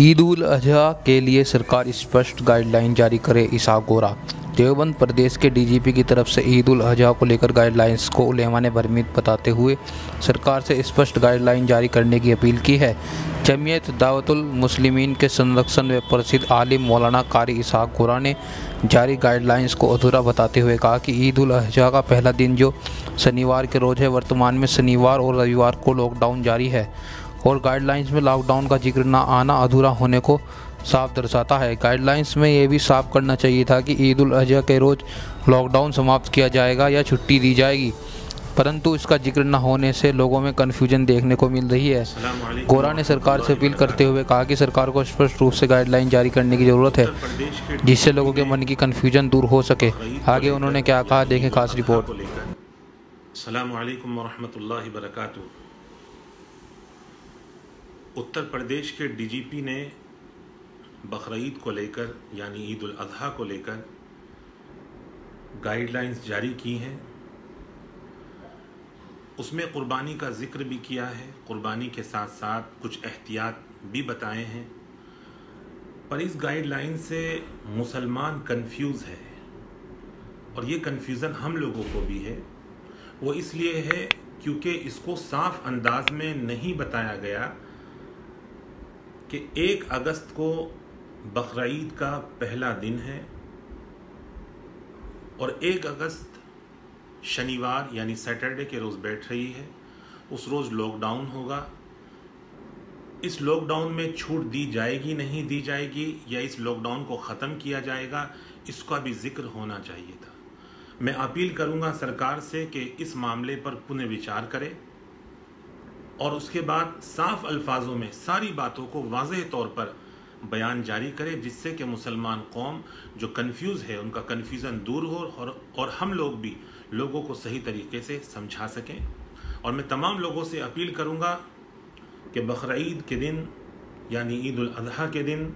ईद उल अजहा के लिए सरकार स्पष्ट गाइडलाइन जारी करे, इसहाक गोरा। देवबंद प्रदेश के डीजीपी की तरफ से ईद उल अजहा को लेकर गाइडलाइंस को उलेमा ने भ्रमित बताते हुए सरकार से स्पष्ट गाइडलाइन जारी करने की अपील की है। जमीयत दावतुल मुस्लिमीन के संरक्षण व प्रसिद्ध आलिम मौलाना कारी इसहाक गोरा ने जारी गाइडलाइंस को अधूरा बताते हुए कहा कि ईद उल अजहा का पहला दिन जो शनिवार के रोज़ है, वर्तमान में शनिवार और रविवार को लॉकडाउन जारी है और गाइडलाइंस में लॉकडाउन का जिक्र न आना अधूरा होने को साफ दर्शाता है। गाइडलाइंस में ये भी साफ करना चाहिए था कि ईद उल अजहा के रोज़ लॉकडाउन समाप्त किया जाएगा या छुट्टी दी जाएगी, परंतु इसका जिक्र न होने से लोगों में कन्फ्यूजन देखने को मिल रही है। गोरा ने सरकार से अपील करते हुए कहा कि सरकार को स्पष्ट रूप से गाइडलाइन जारी करने की ज़रूरत है, जिससे लोगों के मन की कन्फ्यूजन दूर हो सके। आगे उन्होंने क्या कहा, देखें खास रिपोर्ट। अस्सलाम वालेकुम वरहमतुल्लाहि वबरकातुहू। उत्तर प्रदेश के डीजीपी ने बकरीद को लेकर यानी ईद उल अजहा को लेकर गाइडलाइंस जारी की हैं। उसमें कुर्बानी का जिक्र भी किया है, कुर्बानी के साथ साथ कुछ एहतियात भी बताए हैं। पर इस गाइडलाइन से मुसलमान कंफ्यूज है और ये कंफ्यूजन हम लोगों को भी है। वो इसलिए है क्योंकि इसको साफ अंदाज में नहीं बताया गया कि 1 अगस्त को बकरीद का पहला दिन है और 1 अगस्त शनिवार यानी सैटरडे के रोज़ बैठ रही है, उस रोज़ लॉकडाउन होगा। इस लॉकडाउन में छूट दी जाएगी नहीं दी जाएगी या इस लॉकडाउन को ख़त्म किया जाएगा, इसका भी जिक्र होना चाहिए था। मैं अपील करूंगा सरकार से कि इस मामले पर पुनर्विचार करे और उसके बाद साफ अल्फाजों में सारी बातों को वाज़ेह तौर पर बयान जारी करे, जिससे कि मुसलमान कौम जो कंफ्यूज है उनका कन्फ्यूज़न दूर हो और हम लोग भी लोगों को सही तरीके से समझा सकें। और मैं तमाम लोगों से अपील करूंगा कि बकरीद के दिन यानी ईद उल अजहा के दिन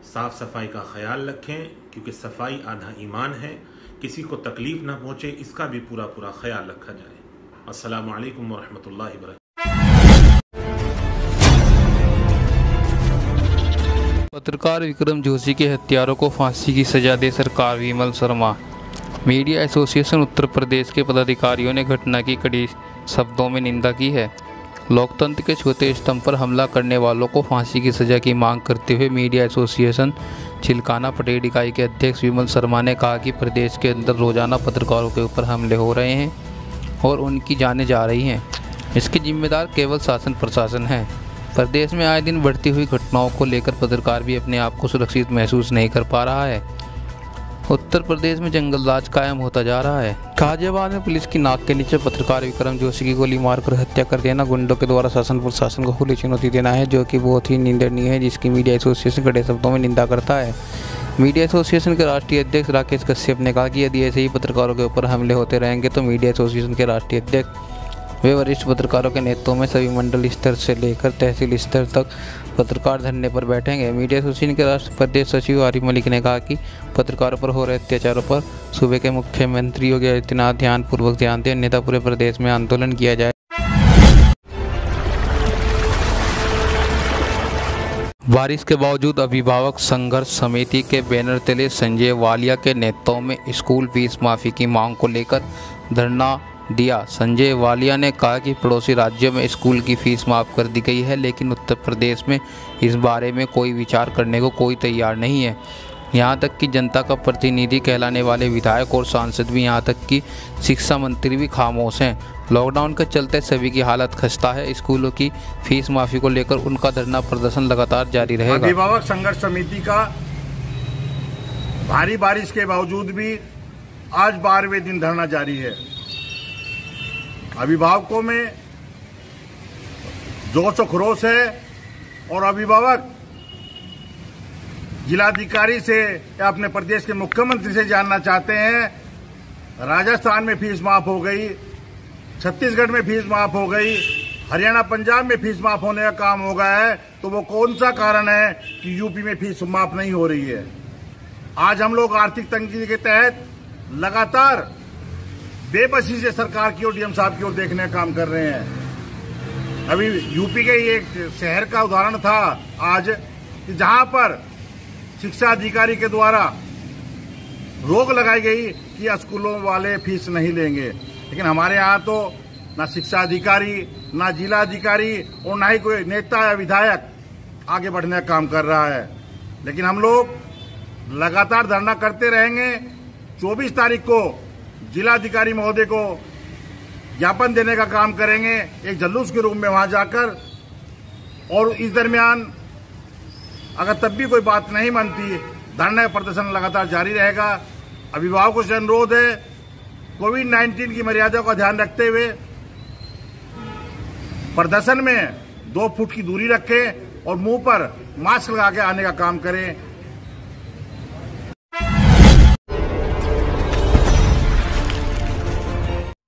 साफ़ सफाई का ख्याल रखें, क्योंकि सफाई आधा ईमान है। किसी को तकलीफ ना पहुँचे, इसका भी पूरा ख्याल रखा जाए। अस्सलामु अलैकुम वरहमतुल्लाहि वबरकातुहू। पत्रकार विक्रम जोशी के हत्यारों को फांसी की सजा दे सरकार, विमल शर्मा। मीडिया एसोसिएशन उत्तर प्रदेश के पदाधिकारियों ने घटना की कड़ी शब्दों में निंदा की है। लोकतंत्र के छोटे स्तंभ पर हमला करने वालों को फांसी की सजा की मांग करते हुए मीडिया एसोसिएशन चिल्काना पटेल इकाई के अध्यक्ष विमल शर्मा ने कहा कि प्रदेश के अंदर रोजाना पत्रकारों के ऊपर हमले हो रहे हैं और उनकी जानें जा रही हैं। इसके जिम्मेदार केवल शासन प्रशासन है। प्रदेश में आए दिन बढ़ती हुई घटनाओं को लेकर पत्रकार भी अपने आप को सुरक्षित महसूस नहीं कर पा रहा है। उत्तर प्रदेश में जंगल राज कायम होता जा रहा है। गाजियाबाद में पुलिस की नाक के नीचे पत्रकार विक्रम जोशी की गोली मारकर हत्या कर देना गुंडों के द्वारा शासन प्रशासन को खुली चुनौती देना है, जो कि बहुत ही निंदनीय है, जिसकी मीडिया एसोसिएशन कड़े शब्दों में निंदा करता है। मीडिया एसोसिएशन के राष्ट्रीय अध्यक्ष राकेश कश्यप ने कहा कि यदि ऐसे ही पत्रकारों के ऊपर हमले होते रहेंगे तो मीडिया एसोसिएशन के राष्ट्रीय अध्यक्ष वे वरिष्ठ पत्रकारों के नेतृत्व में सभी मंडल स्तर से लेकर तहसील स्तर तक पत्रकार धरने पर बैठेंगे। मीडिया एसोसिएशन के राष्ट्रीय प्रदेश सचिव आरिफ मलिक ने कहा कि पत्रकारों पर हो रहे अत्याचारों पर सूबे के मुख्यमंत्री योगी आदित्यनाथ ध्यानपूर्वक ध्यान दें, अन्यथा पूरे प्रदेश में आंदोलन किया जाए। बारिश के बावजूद अभिभावक संघर्ष समिति के बैनर तले संजय वालिया के नेतृत्व में स्कूल फीस माफी की मांग को लेकर धरना दिया। संजय वालिया ने कहा कि पड़ोसी राज्यों में स्कूल की फीस माफ़ कर दी गई है, लेकिन उत्तर प्रदेश में इस बारे में कोई विचार करने को कोई तैयार नहीं है। यहाँ तक कि जनता का प्रतिनिधि कहलाने वाले विधायक और सांसद भी, यहाँ तक कि शिक्षा मंत्री भी खामोश हैं। लॉकडाउन के चलते सभी की हालत खस्ता है। स्कूलों की फीस माफ़ी को लेकर उनका धरना प्रदर्शन लगातार जारी रहेगा। अभिभावक संघर्ष समिति का भारी बारिश के बावजूद भी आज 12वें दिन धरना जारी है। अभिभावकों में जोश और खरोश है और अभिभावक जिलाधिकारी से या अपने प्रदेश के मुख्यमंत्री से जानना चाहते हैं, राजस्थान में फीस माफ हो गई, छत्तीसगढ़ में फीस माफ हो गई, हरियाणा पंजाब में फीस माफ होने का काम हो गया है, तो वो कौन सा कारण है कि यूपी में फीस माफ नहीं हो रही है। आज हम लोग आर्थिक तंगी के तहत लगातार बेबसी से सरकार की ओर, डीएम साहब की ओर देखने का काम कर रहे हैं। अभी यूपी के एक शहर का उदाहरण था, आज कि जहां पर शिक्षा अधिकारी के द्वारा रोक लगाई गई कि स्कूलों वाले फीस नहीं लेंगे, लेकिन हमारे यहाँ तो ना शिक्षा अधिकारी, ना जिला अधिकारी और ना ही कोई नेता या विधायक आगे बढ़ने का काम कर रहा है। लेकिन हम लोग लगातार धरना करते रहेंगे। 24 तारीख को जिलाधिकारी महोदय को ज्ञापन देने का काम करेंगे, एक जुलूस के रूप में वहां जाकर। और इस दरमियान अगर तब भी कोई बात नहीं मानती, धरना प्रदर्शन लगातार जारी रहेगा। अभिभावकों से अनुरोध है, कोविड-19 की मर्यादा का ध्यान रखते हुए प्रदर्शन में 2 फुट की दूरी रखें और मुंह पर मास्क लगा के आने का काम करें।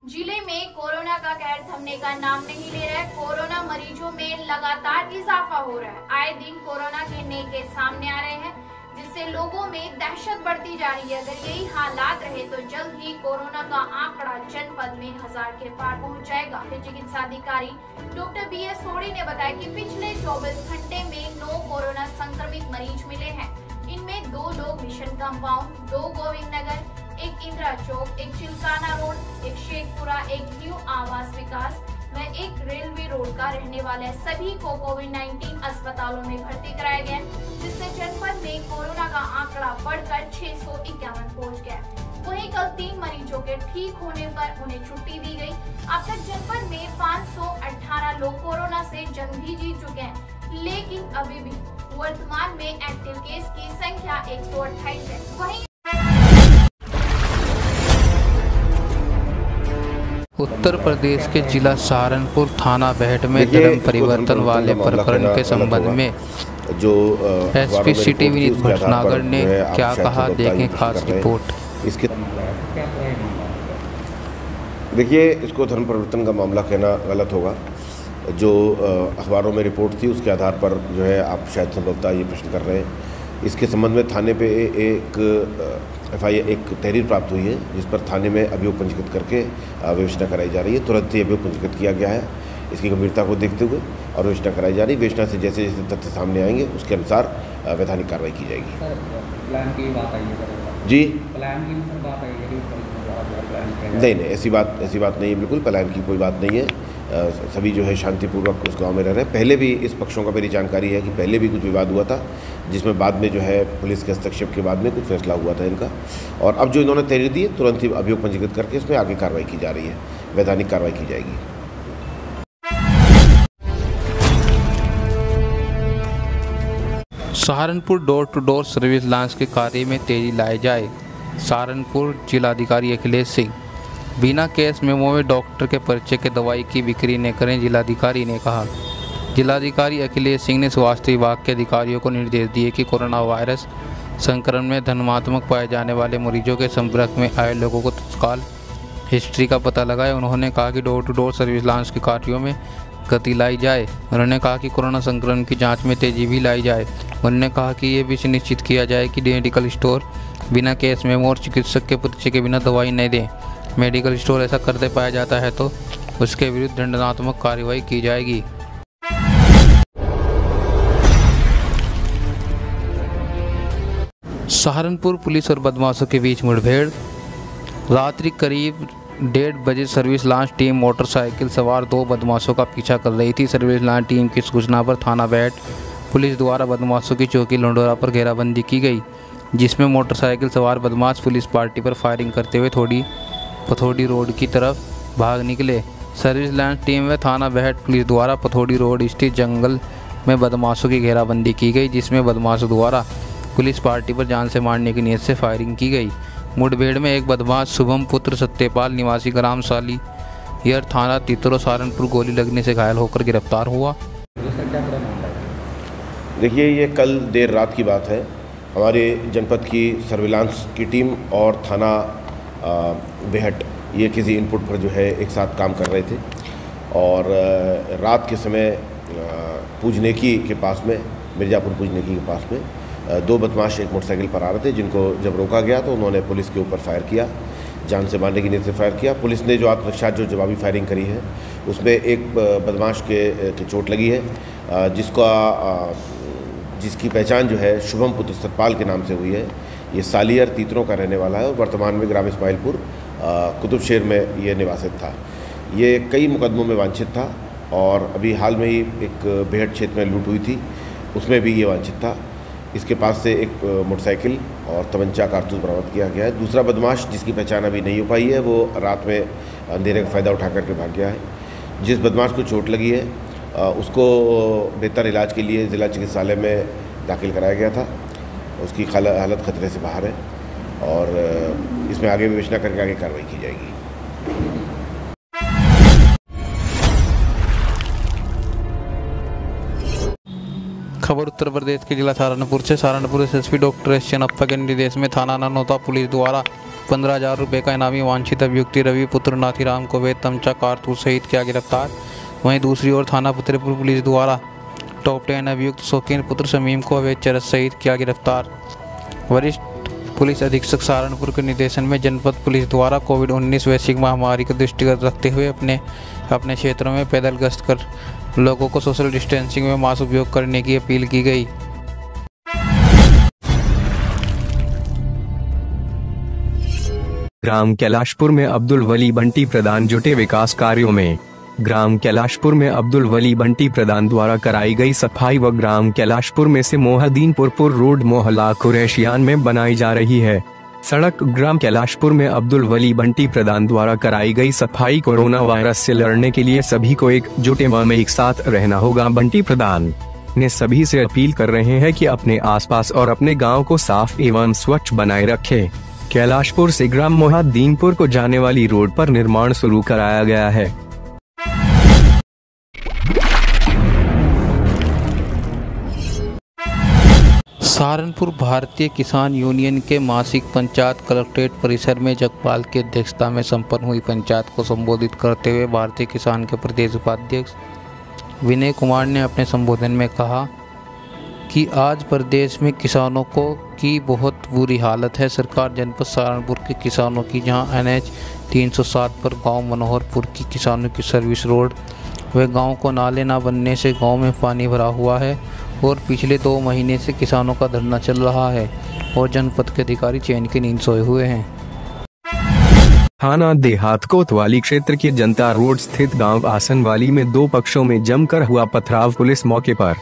जिले में कोरोना का कहर थमने का नाम नहीं ले रहा है। कोरोना मरीजों में लगातार इजाफा हो रहा है। आए दिन कोरोना के नए केस सामने आ रहे हैं, जिससे लोगों में दहशत बढ़ती जा रही है। अगर यही हालात रहे तो जल्द ही कोरोना का आंकड़ा जनपद में 1000 के पार पहुंच जाएगा। चिकित्सा अधिकारी डॉक्टर BS सोडी ने बताया कि पिछले 24 घंटे में 9 कोरोना संक्रमित मरीज मिले हैं। इनमें 2 लोग मिशन कंपाउंड, 2 गोविंद नगर, एक इंदिरा चौक, एक चिलकाना रोड, एक शेखपुरा, एक न्यू आवास विकास व एक रेलवे रोड का रहने वाले सभी को कोविड-19 अस्पतालों में भर्ती कराया गया, जिससे जनपद में कोरोना का आंकड़ा बढ़कर 651 पहुंच गया। वहीं कल 3 मरीजों के ठीक होने पर उन्हें छुट्टी दी गई। अब तक जनपद में 518 लोग कोरोना से जंग भी जीत चुके हैं, लेकिन अभी भी वर्तमान में एक्टिव केस की संख्या 128 है। वहीं उत्तर प्रदेश के जिला सहारनपुर थाना बेहट में धर्म परिवर्तन वाले प्रकरण के संबंध में जो SP सिटी विनीत भटनागर ने क्या कहा, देखें खास रिपोर्ट। इसके देखिए, इसको धर्म परिवर्तन का मामला कहना गलत होगा। जो अखबारों में रिपोर्ट थी उसके आधार पर जो है आप शायद संभवतः ये प्रश्न कर रहे हैं। इसके संबंध में थाने पे एक FIR एक तहरीर प्राप्त हुई है, जिस पर थाने में अभियोग पंजीकृत करके विवेचना कराई जा रही है। तुरंत ही अभियोग पंजीकृत किया गया है इसकी गंभीरता को देखते हुए, और विवेचना कराई जा रही है। विवेचना से जैसे जैसे तथ्य सामने आएंगे उसके अनुसार वैधानिक कार्रवाई की जाएगी। प्लान की बात आई है जी, प्लान की बात आई है, नहीं ऐसी बात नहीं है, बिल्कुल प्लान की कोई बात नहीं है। सभी जो है शांतिपूर्वक उस गांव में रह रहे हैं। पहले भी इस पक्षों का मेरी जानकारी है कि पहले भी कुछ विवाद हुआ था, जिसमें बाद में जो है पुलिस के हस्तक्षेप के बाद में कुछ फैसला हुआ था इनका। और अब जो इन्होंने तहरीर दी है तुरंत ही अभियोग पंजीकृत करके इसमें आगे कार्रवाई की जा रही है, वैधानिक कार्रवाई की जाएगी। Saharanpur door to door service launch के कार्य में तेजी लाई जाए। सहारनपुर जिलाधिकारी अखिलेश सिंह बिना केस मेमो में डॉक्टर के पर्चे के दवाई की बिक्री न करें, जिलाधिकारी ने कहा। जिलाधिकारी अखिलेश सिंह ने स्वास्थ्य विभाग के अधिकारियों को निर्देश दिए कि कोरोना वायरस संक्रमण में धनात्मक पाए जाने वाले मरीजों के संपर्क में आए लोगों को तत्काल हिस्ट्री का पता लगाए। उन्होंने कहा कि door to door service launch के कार्यों में गति लाई जाए। उन्होंने कहा कि कोरोना संक्रमण की जांच में तेजी भी लाई जाए। उन्होंने कहा कि ये भी सुनिश्चित किया जाए कि मेडिकल स्टोर बिना केस मेमो और चिकित्सक के पर्चे के बिना दवाई नहीं दें। मेडिकल स्टोर ऐसा करते पाया जाता है तो उसके विरुद्ध दंडात्मक कार्रवाई की जाएगी। सहारनपुर पुलिस और बदमाशों के बीच मुठभेड़। रात्रि करीब 1:30 बजे सर्विस लॉन्च टीम मोटरसाइकिल सवार 2 बदमाशों का पीछा कर रही थी। सर्विस लॉन्च टीम की सूचना पर थाना बेहट पुलिस द्वारा बदमाशों की चौकी लंडोरा पर घेराबंदी की गई, जिसमें मोटरसाइकिल सवार बदमाश पुलिस पार्टी पर फायरिंग करते हुए पथौड़ी रोड की तरफ भाग निकले। सर्विस लॉन्च टीम व थाना बेहट पुलिस द्वारा पथौड़ी रोड स्थित जंगल में बदमाशों की घेराबंदी की गई, जिसमें बदमाशों द्वारा पुलिस पार्टी पर जान से मारने की नीयत से फायरिंग की गई। मुठभेड़ में एक बदमाश शुभम पुत्र सत्यपाल निवासी ग्राम सालीयर थाना तितरो सहारनपुर गोली लगने से घायल होकर गिरफ्तार हुआ। देखिए, ये कल देर रात की बात है। हमारे जनपद की सर्विलांस की टीम और थाना बेहट ये किसी इनपुट पर जो है एक साथ काम कर रहे थे, और रात के समय पूजनेकी के पास में, मिर्ज़ापुर पूजनेकी के पास में 2 बदमाश एक मोटरसाइकिल पर आ रहे थे, जिनको जब रोका गया तो उन्होंने पुलिस के ऊपर फायर किया, जान से मारने की नीयत से फायर किया। पुलिस ने जो आत्मरक्षा जो जवाबी फायरिंग करी है उसमें एक बदमाश के चोट लगी है, जिसका जिसकी पहचान जो है शुभम पुत्र सतपाल के नाम से हुई है। ये सालियर तीतरों का रहने वाला है और वर्तमान में ग्राम इस्माइलपुर कुतुबशेर में ये निवासित था। ये कई मुकदमों में वांछित था और अभी हाल में ही एक बेहट क्षेत्र में लूट हुई थी, उसमें भी ये वांछित था। इसके पास से एक मोटरसाइकिल और तमंचा कारतूस बरामद किया गया है। दूसरा बदमाश जिसकी पहचान अभी नहीं हो पाई है वो रात में अंधेरे का फ़ायदा उठा करके भाग गया है। जिस बदमाश को चोट लगी है उसको बेहतर इलाज के लिए ज़िला चिकित्सालय में दाखिल कराया गया था। उसकी हालत खतरे से बाहर है और इसमें आगे विवेचना करके आगे कार्रवाई की जाएगी। खबर उत्तर प्रदेश के जिला सहारनपुर से। Saharanpur SSP doctor S Channappa के निर्देश में थाना ननौता पुलिस द्वारा 15,000 रुपये का इनामी वांछित अभियुक्ति रवि पुत्र नाथीराम को अवैध तमचा कारतूस सहित किया गिरफ्तार। वहीं दूसरी ओर थाना फतेहपुर पुलिस द्वारा टॉप 10 अभियुक्त शौकीन पुत्र शमीम को अवैध चरस सहित किया गिरफ्तार। वरिष्ठ पुलिस अधीक्षक सहारनपुर के निर्देशन में जनपद पुलिस द्वारा कोविड-19 वैश्विक महामारी को दृष्टिगत रखते हुए अपने क्षेत्रों में पैदल गश्त कर लोगों को सोशल डिस्टेंसिंग में मास्क उपयोग करने की अपील की गई। ग्राम कैलाशपुर में अब्दुल वली बंटी प्रधान जुटे विकास कार्यों में। ग्राम कैलाशपुर में अब्दुल वली बंटी प्रधान द्वारा कराई गई सफाई व ग्राम कैलाशपुर में से मोहद्दीनपुर रोड मोहल्ला कुरैशियान में बनाई जा रही है सड़क। ग्राम कैलाशपुर में अब्दुल वली बंटी प्रधान द्वारा कराई गई सफाई। कोरोना वायरस से लड़ने के लिए सभी को एकजुट एवं एक साथ रहना होगा। बंटी प्रधान ने सभी से अपील कर रहे हैं कि अपने आसपास और अपने गांव को साफ एवं स्वच्छ बनाए रखें। कैलाशपुर से ग्राम मोहद्दीनपुर को जाने वाली रोड पर निर्माण शुरू कराया गया है। सहारनपुर भारतीय किसान यूनियन के मासिक पंचायत कलेक्ट्रेट परिसर में जगपाल की अध्यक्षता में संपन्न हुई पंचायत को संबोधित करते हुए भारतीय किसान के प्रदेश उपाध्यक्ष विनय कुमार ने अपने संबोधन में कहा कि आज प्रदेश में किसानों की बहुत बुरी हालत है। सरकार जनपद सहारनपुर के किसानों की जहां NH 307 पर गांव मनोहरपुर की किसानों की सर्विस रोड व गांव को नाले न बनने से गांव में पानी भरा हुआ है और पिछले 2 महीने से किसानों का धरना चल रहा है और जनपद के अधिकारी चैन की नींद सोए हुए हैं। थाना देहात कोतवाली क्षेत्र के जनता रोड स्थित गांव आसनवाली में 2 पक्षों में जमकर हुआ पथराव। पुलिस मौके पर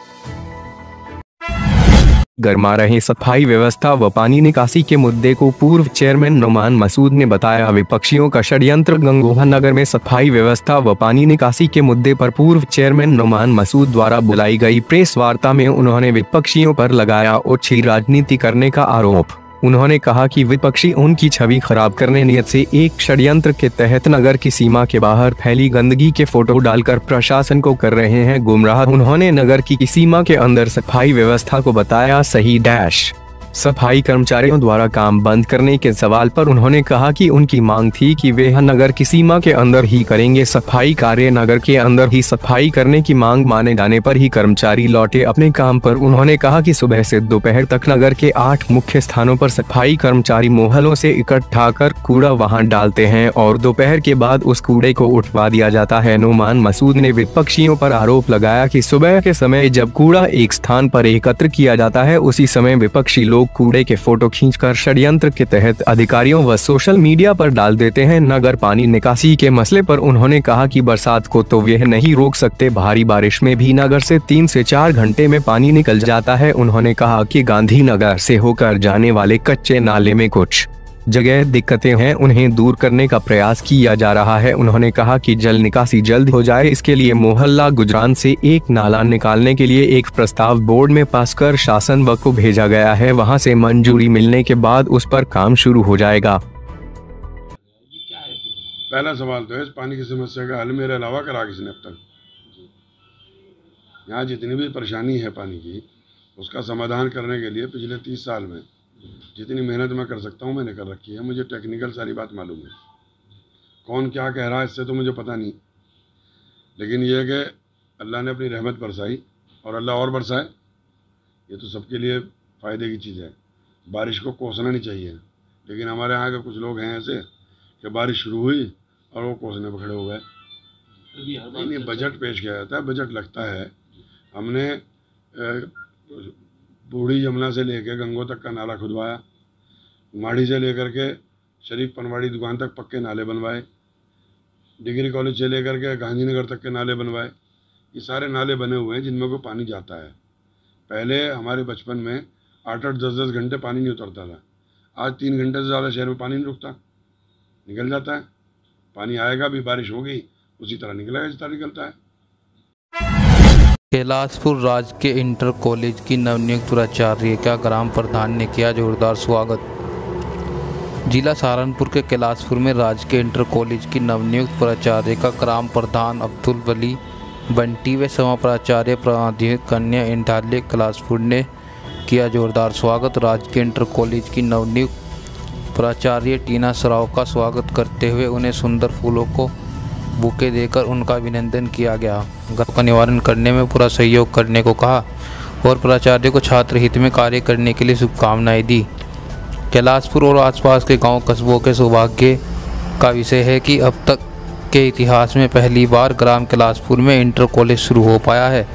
गरमा रहे सफाई व्यवस्था व पानी निकासी के मुद्दे को पूर्व चेयरमैन नुमान मसूद ने बताया विपक्षियों का षड्यंत्र। गंगोहा नगर में सफाई व्यवस्था व पानी निकासी के मुद्दे पर पूर्व चेयरमैन नुमान मसूद द्वारा बुलाई गई प्रेस वार्ता में उन्होंने विपक्षियों पर लगाया ओछी राजनीति करने का आरोप। उन्होंने कहा कि विपक्षी उनकी छवि खराब करने नियत से एक षड्यंत्र के तहत नगर की सीमा के बाहर फैली गंदगी के फोटो डालकर प्रशासन को कर रहे हैं गुमराह। उन्होंने नगर की सीमा के अंदर सफाई व्यवस्था को बताया सही डैश। सफाई कर्मचारियों द्वारा काम बंद करने के सवाल पर उन्होंने कहा कि उनकी मांग थी कि वे नगर की सीमा के अंदर ही करेंगे सफाई कार्य। नगर के अंदर ही सफाई करने की मांग माने जाने पर ही कर्मचारी लौटे अपने काम पर। उन्होंने कहा कि सुबह से दोपहर तक नगर के 8 मुख्य स्थानों पर सफाई कर्मचारी मोहल्लों से इकट्ठा कर कूड़ा वहां डालते हैं और दोपहर के बाद उस कूड़े को उठवा दिया जाता है। नुमान मसूद ने विपक्षियों पर आरोप लगाया कि सुबह के समय जब कूड़ा एक स्थान पर एकत्र किया जाता है उसी समय विपक्षी लोग कूड़े के फोटो खींचकर षड्यंत्र के तहत अधिकारियों व सोशल मीडिया पर डाल देते हैं। नगर पानी निकासी के मसले पर उन्होंने कहा कि बरसात को तो वे नहीं रोक सकते, भारी बारिश में भी नगर से 3 से 4 घंटे में पानी निकल जाता है। उन्होंने कहा कि गांधीनगर से होकर जाने वाले कच्चे नाले में कुछ जगह दिक्कतें हैं, उन्हें दूर करने का प्रयास किया जा रहा है। उन्होंने कहा कि जल निकासी जल्द हो जाए, इसके लिए मोहल्ला गुजरान से एक नाला निकालने के लिए एक प्रस्ताव बोर्ड में पास कर शासन व को भेजा गया है। वहां से मंजूरी मिलने के बाद उस पर काम शुरू हो जाएगा। पहला सवाल तो है इस पानी की समस्या का हल मेरे अलावा करा किसने अब तक? यहाँ जितनी भी परेशानी है पानी की उसका समाधान करने के लिए पिछले 30 साल में जितनी मेहनत मैं कर सकता हूँ मैंने कर रखी है। मुझे टेक्निकल सारी बात मालूम है, कौन क्या कह रहा है इससे तो मुझे पता नहीं, लेकिन यह है कि अल्लाह ने अपनी रहमत बरसाई और अल्लाह और बरसाए, ये तो सबके लिए फ़ायदे की चीज़ है। बारिश को कोसना नहीं चाहिए, लेकिन हमारे यहाँ के कुछ लोग हैं ऐसे कि बारिश शुरू हुई और वो कोसने पर खड़े हो गए। नहीं, बजट पेश किया जाता है, बजट लगता है। हमने बूढ़ी जमुना से लेकर गंगो तक का नाला खुदवाया, माड़ी से लेकर के शरीफ पनवाड़ी दुकान तक पक्के नाले बनवाए, डिग्री कॉलेज से लेकर के गांधीनगर तक के नाले बनवाए। ये सारे नाले बने हुए हैं जिनमें को पानी जाता है। पहले हमारे बचपन में 8-8, 10-10 घंटे पानी नहीं उतरता था। आज 3 घंटे से ज़्यादा शहर में पानी नहीं रुकता, निकल जाता है। पानी आएगा भी, बारिश होगी उसी तरह निकलेगा जिस तरह निकलता है। कैलाशपुर राजकीय इंटर कॉलेज की नवनियुक्त प्राचार्य का ग्राम प्रधान ने किया जोरदार स्वागत। जिला सहारनपुर के कैलाशपुर में राजकीय इंटर कॉलेज की नवनियुक्त प्राचार्य का ग्राम प्रधान अब्दुल वली बंटी व समा प्राचार्य प्राध्यापक कन्या इंटाल्य कैलाशपुर ने किया जोरदार स्वागत। राजकीय इंटर कॉलेज की नवनियुक्त प्राचार्य टीना सराव का स्वागत करते हुए उन्हें सुंदर फूलों को बुके देकर उनका अभिनंदन किया गया। गर्भ का निवारण करने में पूरा सहयोग करने को कहा और प्राचार्य को छात्र हित में कार्य करने के लिए शुभकामनाएं दी। कैलाशपुर और आसपास के गांव कस्बों के सौभाग्य का विषय है कि अब तक के इतिहास में पहली बार ग्राम कैलाशपुर में इंटर कॉलेज शुरू हो पाया है।